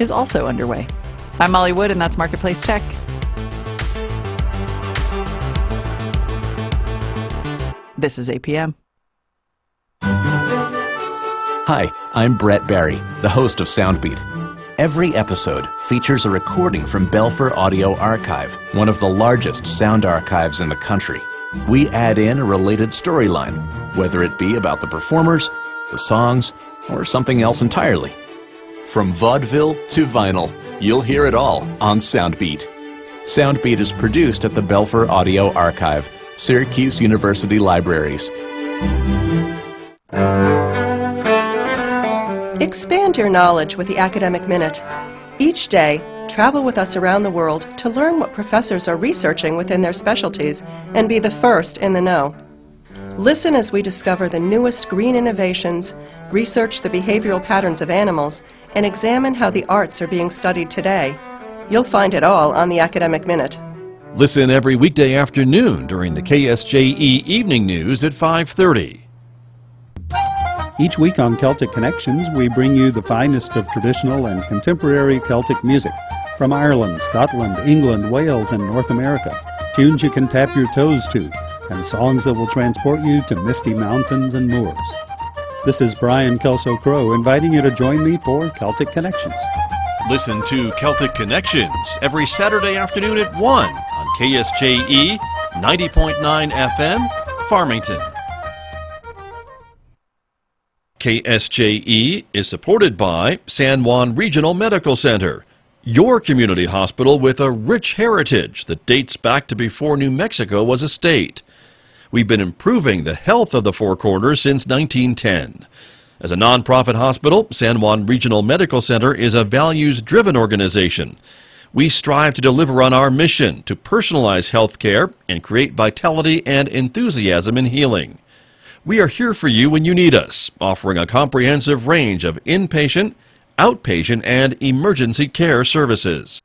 is also underway. I'm Molly Wood, and that's Marketplace Tech. This is APM. Hi, I'm Brett Barry, the host of Soundbeat. Every episode features a recording from Belfer Audio Archive, one of the largest sound archives in the country. We add in a related storyline, whether it be about the performers, the songs, or something else entirely. From vaudeville to vinyl, you'll hear it all on Soundbeat. Soundbeat is produced at the Belfer Audio Archive, Syracuse University Libraries. Expand your knowledge with the Academic Minute. Each day, travel with us around the world to learn what professors are researching within their specialties and be the first in the know. Listen as we discover the newest green innovations, research the behavioral patterns of animals, and examine how the arts are being studied today. You'll find it all on the Academic Minute. Listen every weekday afternoon during the KSJE Evening News at 5:30. Each week on Celtic Connections, we bring you the finest of traditional and contemporary Celtic music from Ireland, Scotland, England, Wales, and North America. Tunes you can tap your toes to, and songs that will transport you to misty mountains and moors. This is Brian Kelso-Crow inviting you to join me for Celtic Connections. Listen to Celtic Connections every Saturday afternoon at 1 on KSJE 90.9 FM, Farmington. KSJE is supported by San Juan Regional Medical Center, your community hospital with a rich heritage that dates back to before New Mexico was a state. We've been improving the health of the Four Corners since 1910. As a nonprofit hospital, San Juan Regional Medical Center is a values-driven organization. We strive to deliver on our mission to personalize health care and create vitality and enthusiasm in healing. We are here for you when you need us, offering a comprehensive range of inpatient, outpatient, and emergency care services.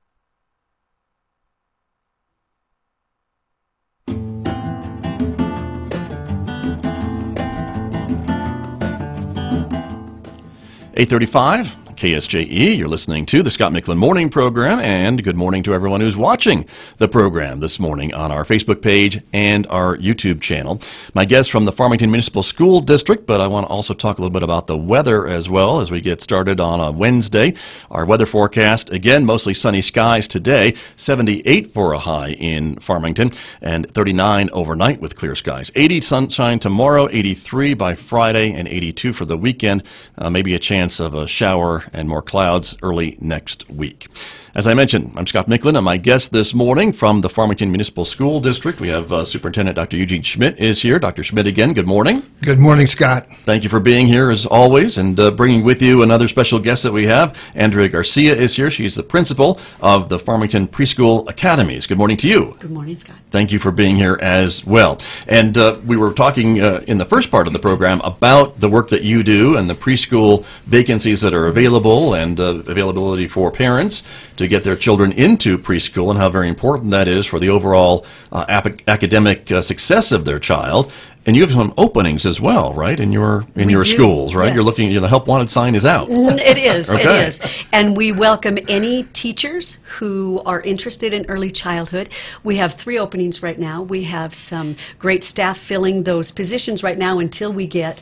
(8:35) KSJE, you're listening to the Scott Michlin Morning Program, and good morning to everyone who's watching the program this morning on our Facebook page and our YouTube channel. My guest from the Farmington Municipal School District, but I want to also talk a little bit about the weather as well as we get started on a Wednesday. Our weather forecast, again, mostly sunny skies today, 78 for a high in Farmington, and 39 overnight with clear skies. 80 sunshine tomorrow, 83 by Friday, and 82 for the weekend. Maybe a chance of a shower and more clouds early next week. As I mentioned, I'm Scott Michlin, and my guest this morning from the Farmington Municipal School District, we have Superintendent Dr. Eugene Schmidt is here. Dr. Schmidt again, good morning. Good morning, Scott. Thank you for being here as always, and bringing with you another special guest that we have. Andrea Garcia is here. She's the principal of the Farmington Preschool Academies. Good morning to you. Good morning, Scott. Thank you for being here as well. And we were talking in the first part of the program about the work that you do and the preschool vacancies that are available and availability for parents to get their children into preschool and how very important that is for the overall academic success of their child. And you have some openings as well, right, in your schools, right? Yes. You're looking, the help wanted sign is out. It is, Okay. It is. And we welcome any teachers who are interested in early childhood. We have 3 openings right now. We have some great staff filling those positions right now until we get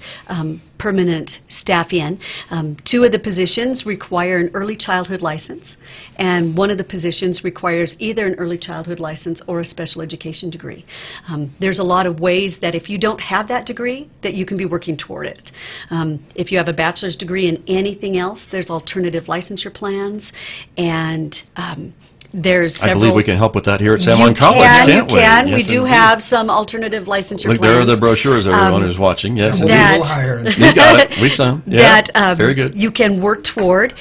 permanent staff in. 2 of the positions require an early childhood license, and 1 of the positions requires either an early childhood license or a special education degree. There's a lot of ways that if you don't have that degree, that you can be working toward it. If you have a bachelor's degree in anything else, there's alternative licensure plans, and there's several. I believe we can help with that here at San Juan College, can't we? You can. Yes, we do indeed. have some alternative licensure Look, plans. there are the brochures, everyone who's watching. Yes, And indeed. we'll hire. You got it. We saw. Yeah, very good. You can work toward.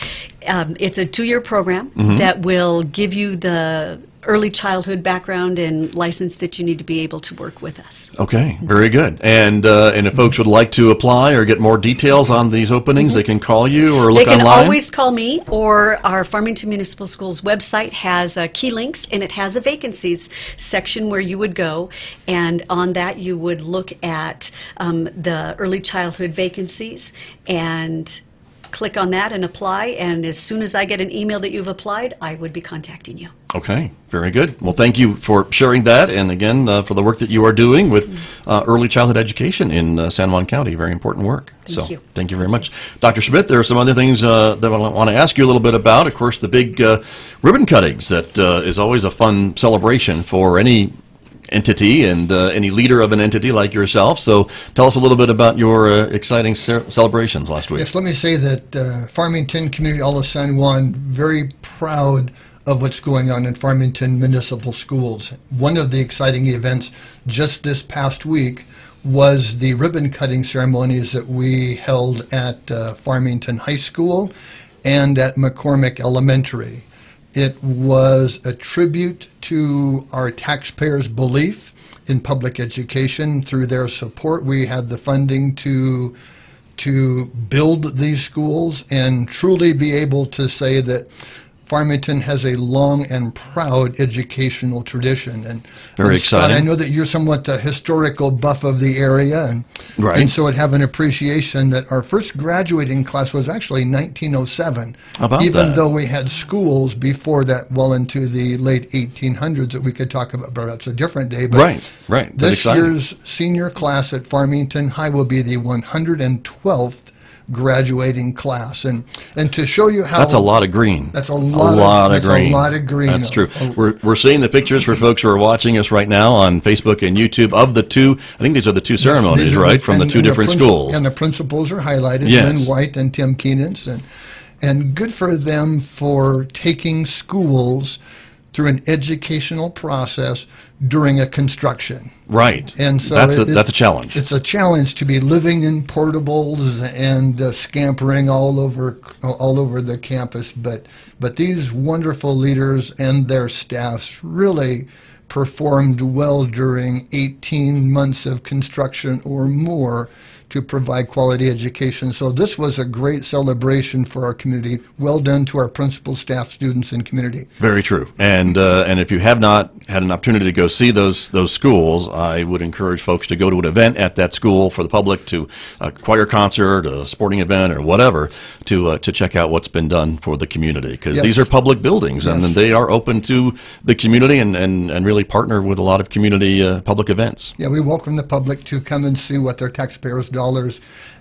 It's a 2-year program that will give you the early childhood background and license that you need to be able to work with us. Okay, very good. And if folks would like to apply or get more details on these openings, they can call you or look They can online? always call me, or our Farmington Municipal Schools website has key links, and it has a vacancies section where you would go, and on that you would look at the early childhood vacancies and click on that and apply, and as soon as I get an email that you've applied, I would be contacting you. Okay, very good. Well, thank you for sharing that, and again, for the work that you are doing with early childhood education in San Juan County. Very important work. Thank you. Thank you very much. Dr. Schmidt, there are some other things that I want to ask you a little bit about. Of course, the big ribbon cuttings. That is always a fun celebration for any entity and any leader of an entity like yourself. So tell us a little bit about your exciting celebrations last week. Yes, let me say that Farmington Community, all of San Juan, very proud of what's going on in Farmington Municipal Schools. One of the exciting events just this past week was the ribbon cutting ceremonies that we held at Farmington High School and at McCormick Elementary. It was a tribute to our taxpayers' belief in public education. Through their support, we had the funding to build these schools and truly be able to say that Farmington has a long and proud educational tradition. And very Scott, exciting. I know that you're somewhat the historical buff of the area, and so would have an appreciation that our first graduating class was actually 1907. Even though we had schools before that, well into the late 1800s that we could talk about, but that's a different day. But right. This year's senior class at Farmington High will be the 112th graduating class, and to show you how that's a lot of green. That's a lot of green. That's true. We're seeing the pictures for folks who are watching us right now on Facebook and YouTube of the two. I think these are the two ceremonies, yes, right, from the two different schools. And the principals are highlighted, yes. Lynn White and Tim Keenans, and good for them for taking schools through an educational process during a construction. Right. And so that's a challenge. It's a challenge to be living in portables and scampering all over the campus. But these wonderful leaders and their staffs really performed well during 18 months of construction or more to provide quality education. So this was a great celebration for our community. Well done to our principal, staff, students, and community. Very true. And if you have not had an opportunity to go see those schools, I would encourage folks to go to an event at that school for the public, to a choir concert, a sporting event, or whatever, to check out what's been done for the community. Because these are public buildings, and they are open to the community and really partner with a lot of community public events. Yeah, we welcome the public to come and see what their taxpayers' dollars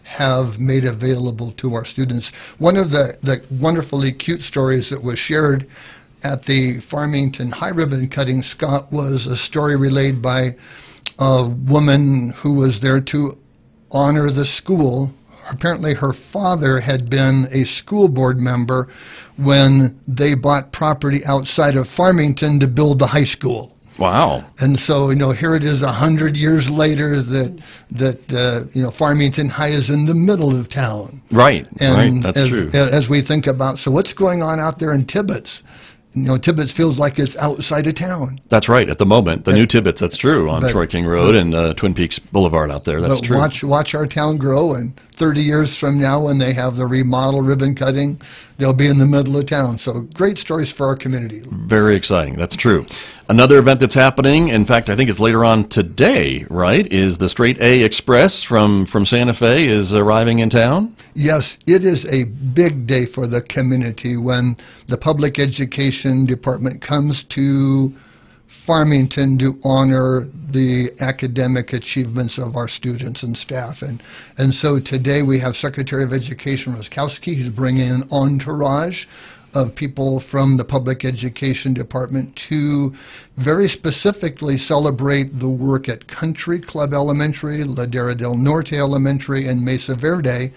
have made available to our students. One of the wonderfully cute stories that was shared at the Farmington High Ribbon Cutting, Scott, was a story relayed by a woman who was there to honor the school. Apparently her father had been a school board member when they bought property outside of Farmington to build the high school. Wow. And so, here it is 100 years later that Farmington High is in the middle of town. Right, and that's true. As we think about, so what's going on out there in Tibbetts? Tibbetts feels like it's outside of town. That's right. At the moment, the new Tibbetts, that's true, on Troy King Road and Twin Peaks Boulevard out there. That's true. Watch our town grow, and 30 years from now, when they have the remodel ribbon cutting, they'll be in the middle of town. So great stories for our community. Very exciting. That's true. Another event that's happening, in fact, I think it's later on today, right, is the Straight A Express from Santa Fe is arriving in town? Yes, it is a big day for the community when the Public Education Department comes to Farmington to honor the academic achievements of our students and staff. And so today we have Secretary of Education Roskowski, who's bringing an entourage of people from the Public Education Department to very specifically celebrate the work at Country Club Elementary, Ladera del Norte Elementary, and Mesa Verde.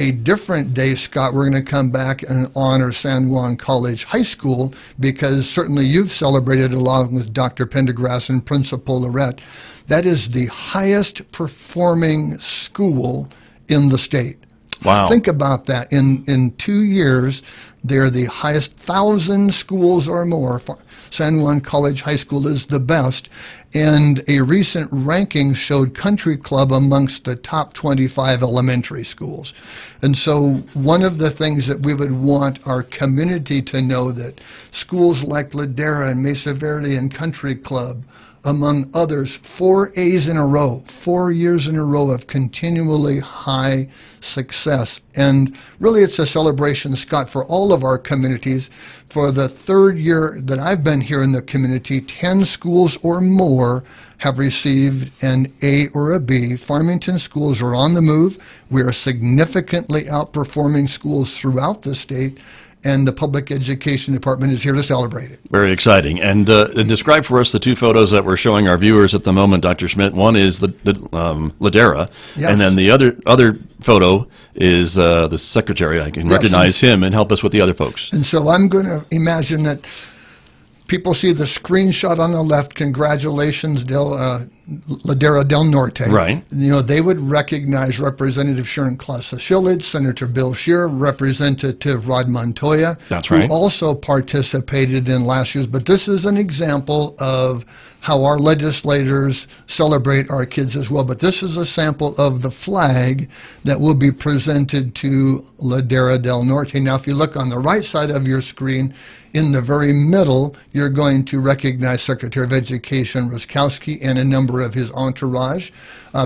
A different day, Scott, we're going to come back and honor San Juan College High School, because certainly you've celebrated along with Dr. Pendergrass and Principal Lorette. That is the highest performing school in the state. Wow. Think about that. In 2 years, they're the highest, 1,000 schools or more. San Juan College High School is the best. And a recent ranking showed Country Club amongst the top 25 elementary schools. And so one of the things that we would want our community to know, that schools like Ladera and Mesa Verde and Country Club, among others, 4 A's in a row, 4 years in a row of continually high success. And really it's a celebration, Scott, for all of our communities. For the 3rd year that I've been here in the community, 10 schools or more have received an A or a B. Farmington schools are on the move. We are significantly outperforming schools throughout the state, and the Public Education Department is here to celebrate it. Very exciting. And describe for us the 2 photos that we're showing our viewers at the moment, Dr. Schmidt. One is the Ladera, Yes. and then the other photo is the secretary. I can recognize him and help us with the other folks. And so I'm going to imagine that people see the screenshot on the left. Congratulations, Ladera del Norte. Right. You know, they would recognize Representative Sharon Klasa-Shillage, Senator Bill Scheer, Representative Rod Montoya. That's right. Who also participated in last year's. But this is an example of how our legislators celebrate our kids as well. But this is a sample of the flag that will be presented to Ladera del Norte. Now, if you look on the right side of your screen, in the very middle, you're going to recognize Secretary of Education Ruskowski and a number of his entourage.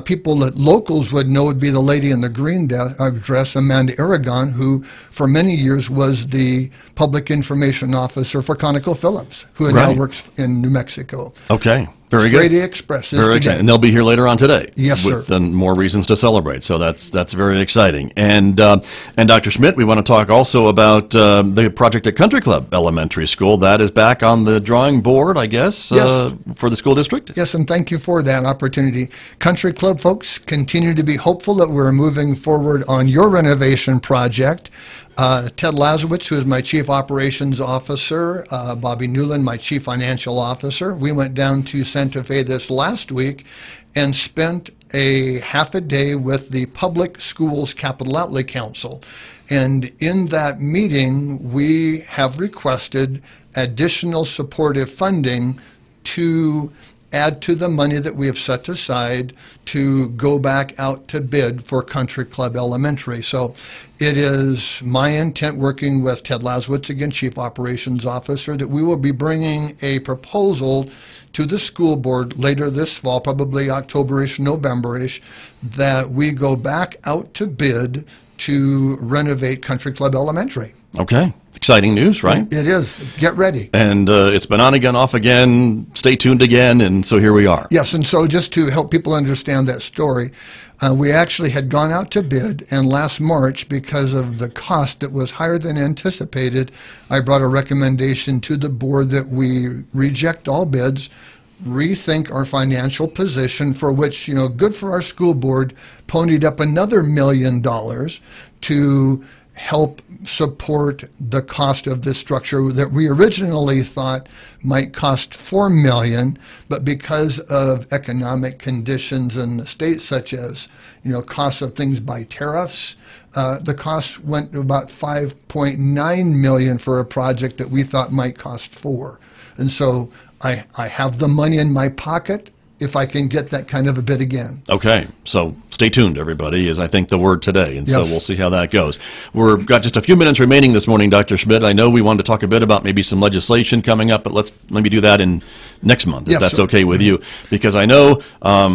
People that locals would know would be the lady in the green dress, Amanda Aragon, who for many years was the public information officer for ConocoPhillips, who now works in New Mexico. Okay. Very good. Grady Express is Very today. exciting. And they'll be here later on today. Yes, sir. With more reasons to celebrate. So that's very exciting. And Dr. Schmidt, we want to talk also about the project at Country Club Elementary School. That is back on the drawing board, I guess, Yes. for the school district? Yes, and thank you for that opportunity. Country Club folks, continue to be hopeful that we're moving forward on your renovation project. Ted Lazowitz, who is my Chief Operations Officer, Bobby Newland, my Chief Financial Officer. We went down to Santa Fe this last week and spent a half a day with the Public Schools Capital Outlay Council. And in that meeting, we have requested additional supportive funding to add to the money that we have set aside to go back out to bid for Country Club Elementary. So it is my intent, working with Ted Lazowitz, again, Chief Operations Officer, that we will be bringing a proposal to the school board later this fall, probably October-ish, November-ish, that we go back out to bid to renovate Country Club Elementary. Okay. Exciting news, right? It is. Get ready. And it's been on again, off again, stay tuned again, and so here we are. Yes, and so just to help people understand that story, we actually had gone out to bid, and last March, because of the cost that was higher than anticipated, I brought a recommendation to the board that we reject all bids, rethink our financial position, for which, you know, good for our school board, ponied up another $1 million to help support the cost of this structure that we originally thought might cost $4 million, but because of economic conditions in the state, such as, you know, costs of things by tariffs, the cost went to about $5.9 million for a project that we thought might cost $4 million. And so I have the money in my pocket if I can get that kind of a bid again. Okay, so stay tuned, everybody, is I think the word today, and so Yes. we'll see how that goes. We've got just a few minutes remaining this morning, Dr. Schmidt. I know we wanted to talk a bit about maybe some legislation coming up, but let's maybe do that in next month, if Yes, that's sir. okay with you, because I know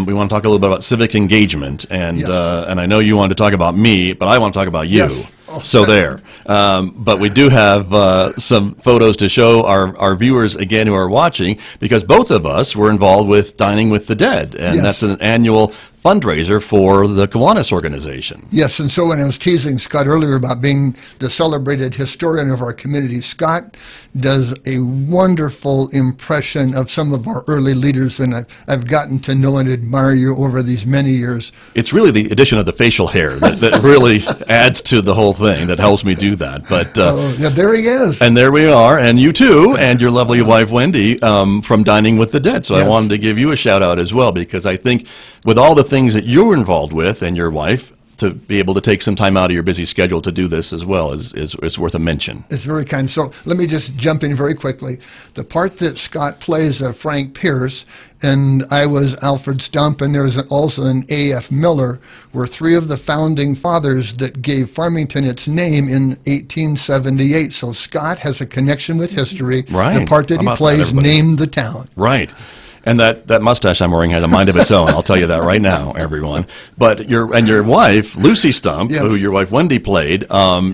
we want to talk a little bit about civic engagement, and Yes. and I know you wanted to talk about me, but I want to talk about you. Yes. Oh, So there. But we do have some photos to show our viewers, again, who are watching, because both of us were involved with Dining with the Dead, and Yes. that's an annual fundraiser for the Kiwanis organization. Yes, and so when I was teasing Scott earlier about being the celebrated historian of our community, Scott does a wonderful impression of some of our early leaders, and I've gotten to know and admire you over these many years. It's really the addition of the facial hair that really adds to the whole thing, that helps me do that. But Yeah, there he is. and there we are, and you too, and your lovely wife Wendy from Dining with the Dead. So Yes. I wanted to give you a shout out as well, because I think with all the things that you're involved with and your wife, to be able to take some time out of your busy schedule to do this as well is worth a mention. It's very kind. So let me just jump in very quickly. The part that Scott plays of Frank Pierce, and I was Alfred Stump, and there's also an A.F. Miller, were three of the founding fathers that gave Farmington its name in 1878. So Scott has a connection with history. Right. The part that he plays named the town. Right. And that mustache I'm wearing has a mind of its own. I'll tell you that right now, everyone. But your wife, Lucy Stump, yes, who your wife Wendy played,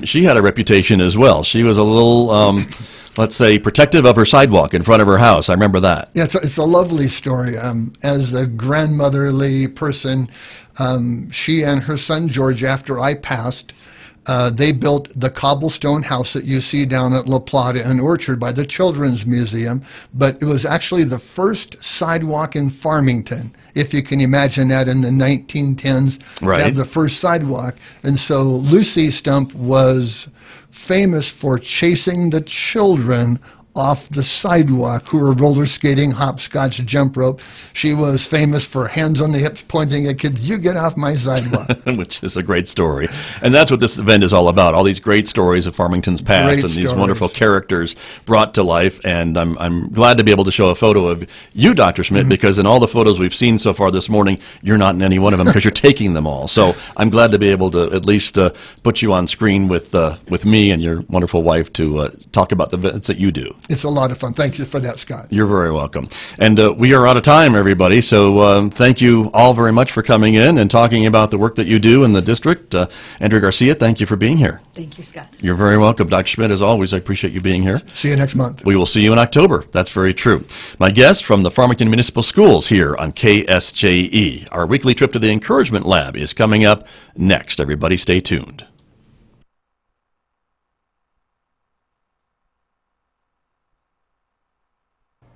she had a reputation as well. She was a little, let's say, protective of her sidewalk in front of her house. I remember that. Yeah, it's a lovely story. As a grandmotherly person, she and her son George, after I passed, they built the cobblestone house that you see down at La Plata and Orchard by the Children's Museum, but it was actually the first sidewalk in Farmington, if you can imagine that, in the 1910s. Right. They had the first sidewalk. And so Lucy Stump was famous for chasing the children off the sidewalk who were roller skating, hopscotch, jump rope. She was famous for hands on the hips pointing at kids, "You get off my sidewalk." Which is a great story. And that's what this event is all about, all these great stories of Farmington's past Great and these stories. wonderful characters brought to life. And I'm glad to be able to show a photo of you, Dr. Schmidt, because in all the photos we've seen so far this morning, you're not in any one of them because you're taking them all. So I'm glad to be able to at least put you on screen with me and your wonderful wife to talk about the events that you do. It's a lot of fun. Thank you for that, Scott. You're very welcome. And we are out of time, everybody, so thank you all very much for coming in and talking about the work that you do in the district. Andrea Garcia, thank you for being here. Thank you, Scott. You're very welcome. Dr. Schmidt, as always, I appreciate you being here. See you next month. We will see you in October. That's very true. My guest from the Farmington Municipal Schools here on KSJE. Our weekly trip to the Encouragement Lab is coming up next. Everybody stay tuned.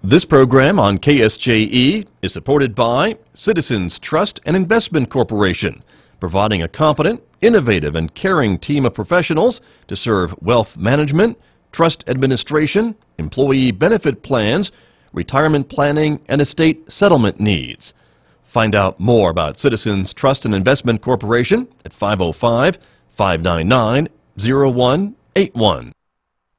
This program on KSJE is supported by Citizens Trust and Investment Corporation, providing a competent, innovative, and caring team of professionals to serve wealth management, trust administration, employee benefit plans, retirement planning, and estate settlement needs. Find out more about Citizens Trust and Investment Corporation at 505-599-0181.